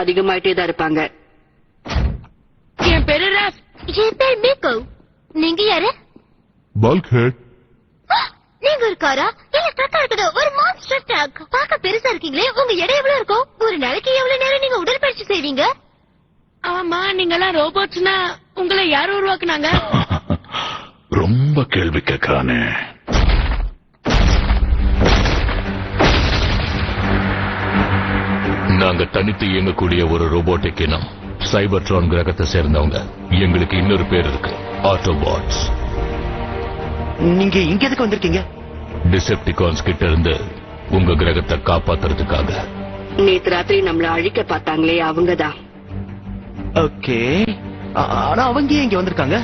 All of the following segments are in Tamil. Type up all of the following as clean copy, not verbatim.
அதிகமாயிட்டே தான் இருப்பாங்க. என் பேரு ராஸ். என் பேர் மீகோ. நீங்க யாரு? பல்க்ஹெட். நீங்க ஒரு காரா? இல்ல ட்ரக்கா இருக்குது. ஒரு மான்ஸ்டர் ட்ரக். பார்க்க பெருசா இருக்கீங்களே, உங்க எடை எவ்வளவு இருக்கும்? ஒரு நாளைக்கு எவ்வளவு நேரம் நீங்க உடற்பயிற்சி செய்வீங்க? ஆமா, நீங்கெல்லாம் ரோபோட்ஸ்னா உங்களை யாரு உருவாக்குனாங்க? ரொம்ப கேள்வி கேட்கிறானே. நாங்க தனித்து இயங்கக்கூடிய ஒரு ரோபோட்டிக் இனம். சைபர்ட்ரான் கிரகத்தை சேர்ந்தவங்க. எங்களுக்கு இன்னொரு பேர் இருக்கு, ஆட்டோபாட்ஸ். நீங்க இங்க எதுக்கு வந்திருக்கீங்க? டிசெப்டிகான்ஸ் கிட்ட இருந்து உங்க கிரகத்தை காப்பாத்துறதுக்காக. நேத்து ராத்திரி நம்மள அழிக்க பார்த்தாங்களே, அவங்கதான். ஓகே, ஆனா அவங்க இங்க வந்திருக்காங்க.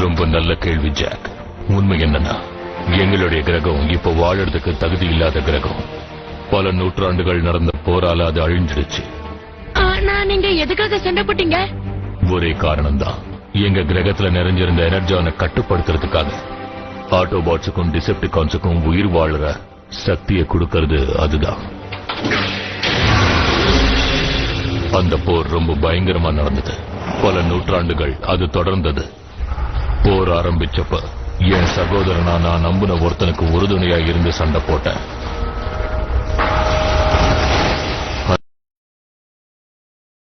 ரொம்ப நல்ல கேள்வி ஜாக். உண்மை என்னன்னா, எங்களுடைய கிரகம் இப்ப வாழறதுக்கு தகுதி இல்லாத கிரகம். பல நூற்றாண்டுகள் நடந்த போரால அது அழிஞ்சிடுச்சு. ஆனா நீங்க எதுக்காக சண்டை போட்டீங்க? ஒரே காரணம்தான், எங்க கிரகத்துல நிறைஞ்சிருந்த எனர்ஜானை கட்டுப்படுத்துறதுக்காக. ஆட்டோபாட்ஸுக்கும் டிசெப்டிகான்ஸுக்கும் உயிர் வாழற சக்தியை கொடுக்கறது அதுதான். அந்த போர் ரொம்ப பயங்கரமா நடந்தது. பல நூற்றாண்டுகள் அது தொடர்ந்தது. போர் ஆரம்பிச்சப்ப என் சகோதரனா நான் நம்பின ஒருத்தனுக்கு உறுதுணையா இருந்து சண்டை போட்டேன்.